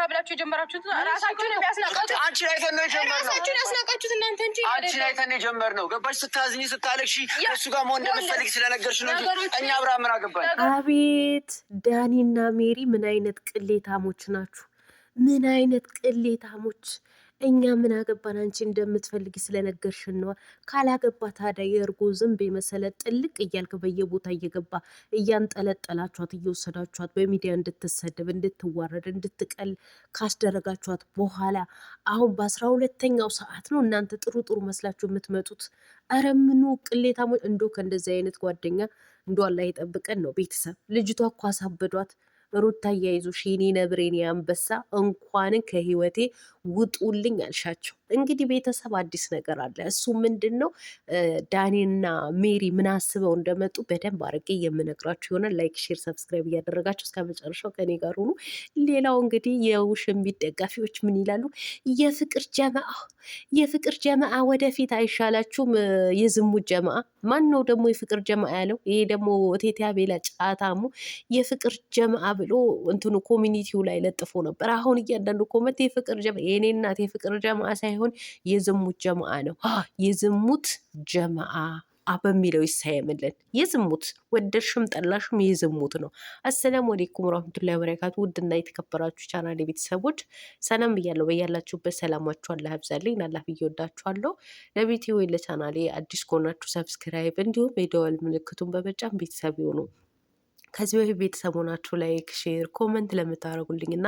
ብላችሁ የጀመራችሁት ራሳችሁን ያስናቃችሁ አንቺ ላይ ተነው ጀመር ነው ያስናቃችሁት እናንተ እንጂ አንቺ ላይ ተነው ጀመር ነው ገባሽ ስታዝኝ ስታለቅሺ እሱ ጋር መሆን እንደምትፈልጊ ስለነገርሽ ነው እኛ አብርሃም ምን አገባን አቤት ዳኒና ሜሪ ምን አይነት ቅሌታሞች ናችሁ ምን አይነት ቅሌታሞች እኛ ምን አገባን አንቺ እንደምትፈልጊ ስለነገርሽን ነው ካላገባ ታዲያ የእርጎ ዝንብ የመሰለ ጥልቅ እያልክ በየቦታ እየገባ እያንጠለጠላችኋት እየወሰዳችኋት በሚዲያ እንድትሰደብ እንድትዋረድ እንድትቀል ካስደረጋችኋት በኋላ አሁን በ12ኛው ሰዓት ነው እናንተ ጥሩ ጥሩ መስላችሁ የምትመጡት ኧረ ምኑ ቅሌታሞች እንዶ ከእንደዚህ አይነት ጓደኛ እንዶ አላህ ይጠብቀን ነው ቤተሰብ ልጅቷ እኮ አሳበዷት ሩታ ያይዞሽ የኔ ነብሬን አንበሳ እንኳን ከህይወቴ ውጡልኝ አልሻቸው እንግዲህ ቤተሰብ አዲስ ነገር አለ እሱ ምንድነው ዳኒና ሜሪ ምን አስበው እንደመጡ በደንብ አድርጌ የምነግራችሁ ይሆናል ላይክ ሼር ሰብስክራይብ እያደረጋችሁ እስከ መጨረሻው ከኔ ጋር ሁኑ ሌላው እንግዲህ የውሽሚት ደጋፊዎች ምን ይላሉ የፍቅር ጀማዓ ወደፊት አይሻላችሁም የዝሙት ጀማዓ ማን ነው ደግሞ የፍቅር ጀማዓ ያለው ይሄ ደግሞ ቴቲያ ቤላ ጫታሙ የፍቅር ጀማዓ ብሎ እንትኑ ኮሚኒቲው ላይ ለጥፎ ነበር አሁን እያንዳንዱ ኮመንት የፍቅር ጀማዓ የኔ እናት የፍቅር ጀማዓ ሳይሆን የዝሙት ጀማዓ ነው የዝሙት ጀማዓ በሚለው ይሳየምልን የዝሙት ወደድሽም ጠላሽም የዝሙት ነው አሰላሙ አለይኩም ወራህመቱላሂ ወበረካቱ ውድና የተከበራችሁ ቻናሌ ቤተሰቦች ሰላም ብያለሁ በያላችሁበት ሰላማችሁ አላህ ያብዛልኝ አላህ ይወዳችኋለሁ ለቤቴ ወይ ለቻናሌ አዲስ ከሆናችሁ ሰብስክራይብ እንዲሁም የደወል ምልክቱን በመጫን ቤተሰብ ይሁኑ ከዚህ በፊት ቤተሰብ ሆናችሁ ላይክ ሼር ኮመንት ለምታደርጉልኝ እና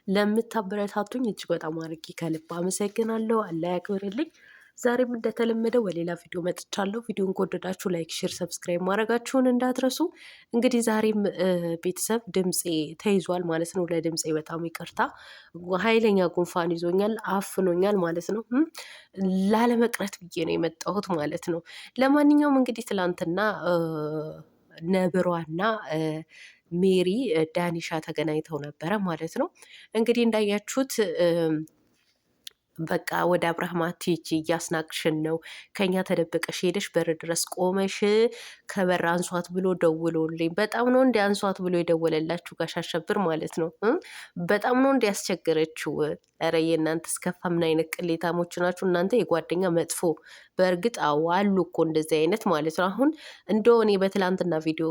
ለምታበረታቱኝ እጅግ በጣም አድርጌ ከልብ አመሰግናለሁ አላህ ያክብርልኝ ዛሬም እንደተለመደው በሌላ ቪዲዮ መጥቻለሁ ቪዲዮን ከወደዳችሁ ላይክ ሼር ሰብስክራይብ ማድረጋችሁን እንዳትረሱ እንግዲህ ዛሬም ቤተሰብ ድምጼ ተይዟል ማለት ነው ለድምጼ በጣም ይቅርታ ኃይለኛ ጉንፋን ይዞኛል አፍኖኛል ማለት ነው ላለመቅረት ብዬ ነው የመጣሁት ማለት ነው ለማንኛውም እንግዲህ ትላንትና ነብሯና ሜሪ ዳኒሻ ተገናኝተው ነበረ ማለት ነው እንግዲህ እንዳያችሁት በቃ ወደ አብርሃም አትሂጂ እያስናቅሽን ነው ከኛ ተደብቀሽ ሄደሽ በር ድረስ ቆመሽ ከበር አንሷት ብሎ ደውሎልኝ በጣም ነው እንዲ አንሷት ብሎ የደወለላችሁ ጋሽ አሸብር ማለት ነው በጣም ነው እንዲ ያስቸገረችው ኧረ የእናንተ እስከፋ ምን አይነት ቅሌታሞች ናችሁ እናንተ የጓደኛ መጥፎ በእርግጥ አሉ እኮ እንደዚህ አይነት ማለት ነው አሁን እንደው እኔ በትላንትና ቪዲዮ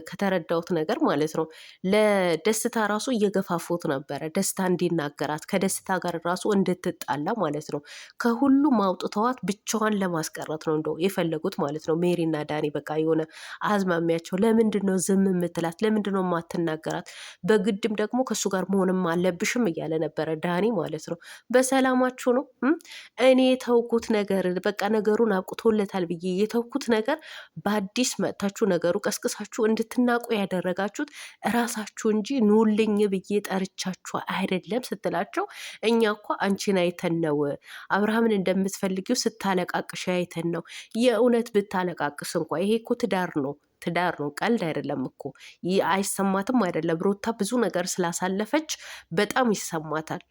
ከተረዳሁት ነገር ማለት ነው ለደስታ ራሱ እየገፋፉት ነበረ ደስታ እንዲናገራት ከደስታ ጋር ራሱ እንድትጣላ ማለት ነው ከሁሉም አውጥተዋት ብቻዋን ለማስቀረት ነው እንደው የፈለጉት ማለት ነው ሜሪና ዳኒ በቃ የሆነ አዝማሚያቸው ለምንድነው ዝም የምትላት ለምንድነው የማትናገራት በግድም ደግሞ ከሱ ጋር መሆንም አለብሽም እያለ ነበረ ዳኒ ማለት ነው በሰላማችሁ ነው እኔ ተውኩት ነገር በቃ ነገሩን አብቅቶለታል ብዬ የተውኩት ነገር በአዲስ መጥታችሁ ነገሩ ቀስቅሳችሁ እንድትናቁ ያደረጋችሁት ራሳችሁ እንጂ ኑልኝ ብዬ ጠርቻችሁ አይደለም ስትላቸው እኛ እኮ አንቺን አይተን ነው አብርሃምን እንደምትፈልጊው ስታለቃቅሽ አይተን ነው የእውነት ብታለቃቅስ እንኳን ይሄ እኮ ትዳር ነው ቀልድ አይደለም እኮ አይሰማትም አይደለም ሩታ ብዙ ነገር ስላሳለፈች በጣም ይሰማታል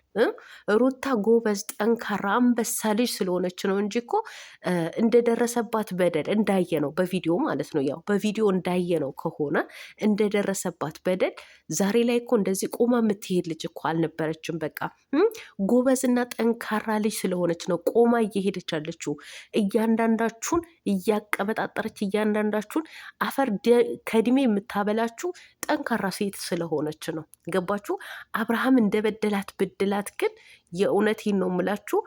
ሩታ ጎበዝ ጠንካራ አንበሳ ልጅ ስለሆነች ነው እንጂ እኮ እንደደረሰባት በደል እንዳየነው በቪዲዮ ማለት ነው ያው በቪዲዮ እንዳየነው ከሆነ እንደደረሰባት በደል ዛሬ ላይ እኮ እንደዚህ ቆማ የምትሄድ ልጅ እኮ አልነበረችም በቃ ጎበዝና ጠንካራ ልጅ ስለሆነች ነው ቆማ እየሄደች ያለችው እያንዳንዳችሁን እያቀበጣጠረች እያንዳንዳችሁን አፈር ከእድሜ የምታበላችሁ ጠንካራ ሴት ስለሆነች ነው ገባችሁ አብርሃም እንደበደላት ብድላት ግን የእውነቴን ነው የምላችሁ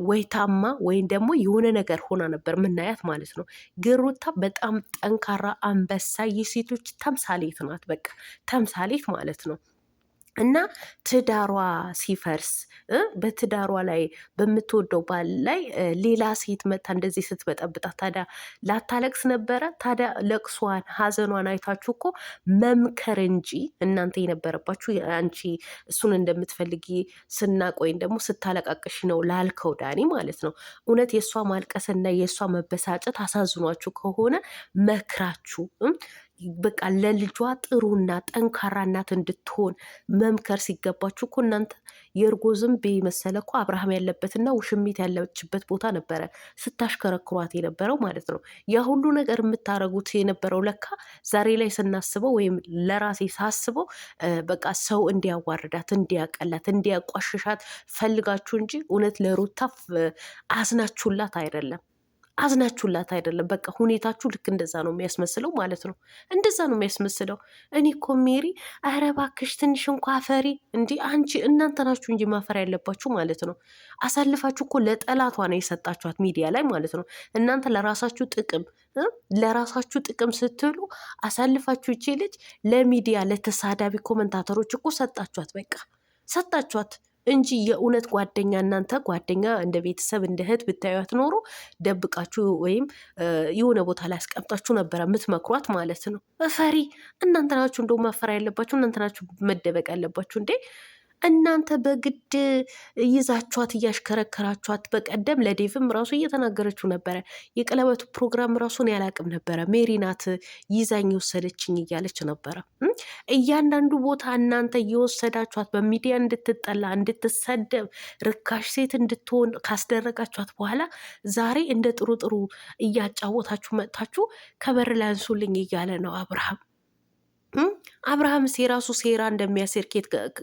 ወይ ታማ ወይም ደግሞ የሆነ ነገር ሆና ነበር ምናያት ማለት ነው ግን ሩታ በጣም ጠንካራ አንበሳ የሴቶች ተምሳሌት ናት በቃ ተምሳሌት ማለት ነው እና ትዳሯ ሲፈርስ በትዳሯ ላይ በምትወደው ባል ላይ ሌላ ሴት መታ እንደዚህ ስትበጠብጣት ታዲያ ላታለቅስ ነበረ ታዲያ ለቅሷን ሀዘኗን አይታችሁ እኮ መምከር እንጂ እናንተ የነበረባችሁ አንቺ እሱን እንደምትፈልጊ ስናቅ ወይም ደግሞ ስታለቃቅሽ ነው ላልከው ዳኒ ማለት ነው እውነት የእሷ ማልቀስና የእሷ መበሳጨት አሳዝኗችሁ ከሆነ መክራችሁ በቃ ለልጇ ጥሩና ጠንካራ እናት እንድትሆን መምከር ሲገባችሁ እኮ እናንተ የእርጎ ዝንብ መሰለ እኮ አብርሃም ያለበትና ውሽሚት ያለችበት ቦታ ነበረ ስታሽከረክሯት የነበረው ማለት ነው። ያ ሁሉ ነገር የምታረጉት የነበረው ለካ ዛሬ ላይ ስናስበው ወይም ለራሴ ሳስበው በቃ ሰው እንዲያዋርዳት፣ እንዲያቀላት፣ እንዲያቋሽሻት ፈልጋችሁ እንጂ እውነት ለሩታ አዝናችሁላት አይደለም። አዝናችሁላት አይደለም። በቃ ሁኔታችሁ ልክ እንደዛ ነው የሚያስመስለው ማለት ነው። እንደዛ ነው የሚያስመስለው። እኔ እኮ ሜሪ፣ ኧረ እባክሽ ትንሽ እንኳ አፈሪ። እንዲህ አንቺ እናንተ ናችሁ እንጂ ማፈር ያለባችሁ ማለት ነው። አሳልፋችሁ እኮ ለጠላቷ ነው የሰጣችኋት ሚዲያ ላይ ማለት ነው። እናንተ ለራሳችሁ ጥቅም ስትሉ አሳልፋችሁ ይቺ ልጅ ለሚዲያ ለተሳዳቢ ኮመንታተሮች እኮ ሰጣችኋት። በቃ ሰጣችኋት እንጂ የእውነት ጓደኛ እናንተ ጓደኛ እንደ ቤተሰብ እንደ እህት ብታዩት ኖሮ ደብቃችሁ ወይም የሆነ ቦታ ላይ አስቀምጣችሁ ነበረ የምትመክሯት ማለት ነው። ፈሪ እናንተ ናችሁ። እንደው ማፈር ያለባችሁ እናንተ ናችሁ፣ መደበቅ ያለባችሁ እንዴ እናንተ በግድ ይዛችኋት እያሽከረከራችኋት። በቀደም ለዴቭም ራሱ እየተናገረችው ነበረ። የቀለበቱ ፕሮግራም ራሱን ያላቅም ነበረ። ሜሪ ናት ይዛኝ የወሰደችኝ እያለች ነበረ። እያንዳንዱ ቦታ እናንተ እየወሰዳችኋት በሚዲያ እንድትጠላ፣ እንድትሰደብ፣ ርካሽ ሴት እንድትሆን ካስደረጋችኋት በኋላ ዛሬ እንደ ጥሩ ጥሩ እያጫወታችሁ መጥታችሁ ከበር ላይ አንሱልኝ እያለ ነው አብርሃም። አብርሃምስ የራሱ ሴራ እንደሚያሴር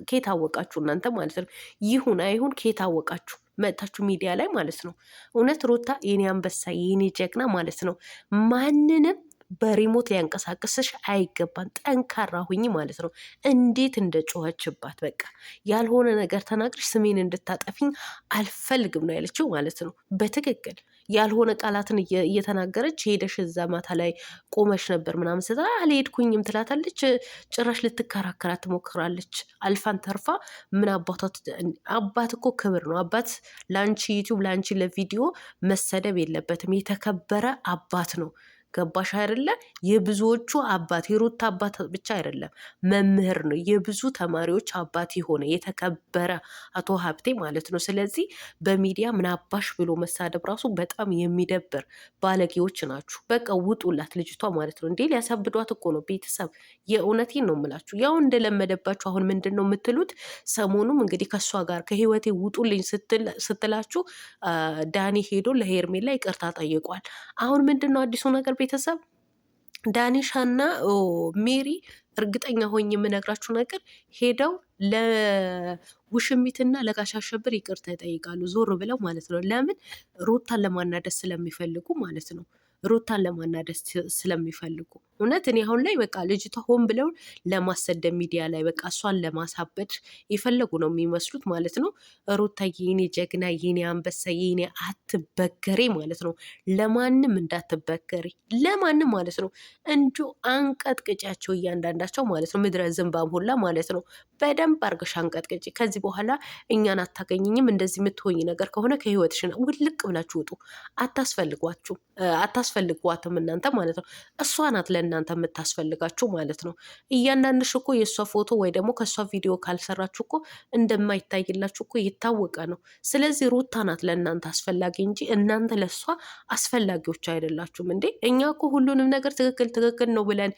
ኬት አወቃችሁ እናንተ ማለት ነው? ይሁን አይሁን ኬት አወቃችሁ? መጥታችሁ ሚዲያ ላይ ማለት ነው። እውነት ሩታ የኔ አንበሳ የኔ ጀግና ማለት ነው። ማንንም በሪሞት ሊያንቀሳቅስሽ አይገባም። ጠንካራ ሁኝ ማለት ነው። እንዴት እንደ ጮኸችባት በቃ ያልሆነ ነገር ተናግርሽ ስሜን እንድታጠፊኝ አልፈልግም ነው ያለችው ማለት ነው። በትክክል ያልሆነ ቃላትን እየተናገረች ሄደሽ እዛ ማታ ላይ ቆመሽ ነበር ምናምን ስታ አልሄድኩኝም ትላታለች። ጭራሽ ልትከራከራት ትሞክራለች። አልፋን ተርፋ ምን አባት እኮ ክብር ነው። አባት ለአንቺ ዩቲዩብ ለአንቺ ለቪዲዮ መሰደብ የለበትም። የተከበረ አባት ነው። ገባሽ አይደለ? የብዙዎቹ አባት የሩታ አባት ብቻ አይደለም፣ መምህር ነው። የብዙ ተማሪዎች አባት የሆነ የተከበረ አቶ ሀብቴ ማለት ነው። ስለዚህ በሚዲያ ምን አባሽ ብሎ መሳደብ ራሱ በጣም የሚደብር ባለጌዎች ናችሁ። በቃ ውጡላት ልጅቷ ማለት ነው። እንዴ ሊያሳብዷት እኮ ነው ቤተሰብ። የእውነቴን ነው የምላችሁ። ያው እንደለመደባችሁ አሁን ምንድን ነው የምትሉት? ሰሞኑም እንግዲህ ከእሷ ጋር ከህይወቴ ውጡልኝ ስትላችሁ ዳኒ ሄዶ ለሄርሜላ ይቅርታ ጠይቋል። አሁን ምንድን ነው አዲሱ ነገር ቤተሰብ? ዳኒሻና ሜሪ እርግጠኛ ሆኝ የምነግራችሁ ነገር ሄደው ለውሽሚትና ለጋሽ አሸብር ይቅርታ ይጠይቃሉ። ዞር ብለው ማለት ነው። ለምን? ሩታን ለማናደስ ስለሚፈልጉ ማለት ነው። ሩታን ለማናደስ ስለሚፈልጉ እውነት እኔ አሁን ላይ በቃ ልጅቷ ሆን ብለው ለማሰደብ ሚዲያ ላይ በቃ እሷን ለማሳበድ የፈለጉ ነው የሚመስሉት ማለት ነው። ሩታ የኔ ጀግና፣ የኔ አንበሳ፣ የኔ አትበገሬ ማለት ነው። ለማንም እንዳትበገሬ ለማንም ማለት ነው። እንጆ አንቀጥቅጫቸው እያንዳንዳቸው ማለት ነው። ምድረ ዝንባም ሁላ ማለት ነው። በደንብ አርገሽ አንቀጥቅጭ። ከዚህ በኋላ እኛን አታገኝኝም። እንደዚህ የምትሆኝ ነገር ከሆነ ከህይወትሽን ውልቅ ብላችሁ ውጡ። አታስፈልጓትም እናንተ ማለት ነው። እሷ ናት ለእናንተ የምታስፈልጋችሁ ማለት ነው። እያንዳንድሽ እኮ የእሷ ፎቶ ወይ ደግሞ ከእሷ ቪዲዮ ካልሰራችሁ እኮ እንደማይታይላችሁ እኮ የታወቀ ነው። ስለዚህ ሩታ ናት ለእናንተ አስፈላጊ እንጂ እናንተ ለእሷ አስፈላጊዎች አይደላችሁም። እንዴ እኛ እኮ ሁሉንም ነገር ትክክል ነው ብለን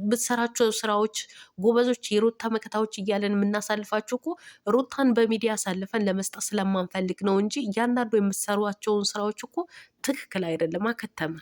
ብትሰራቸው ስራዎች ጎበዞች፣ የሩታ መከታዎች እያለን የምናሳልፋችሁ እኮ ሩታን በሚዲያ አሳልፈን ለመስጠት ስለማንፈልግ ነው እንጂ እያንዳንዱ የምትሰሯቸውን ስራዎች እኮ ትክክል አይደለም። አከተመ።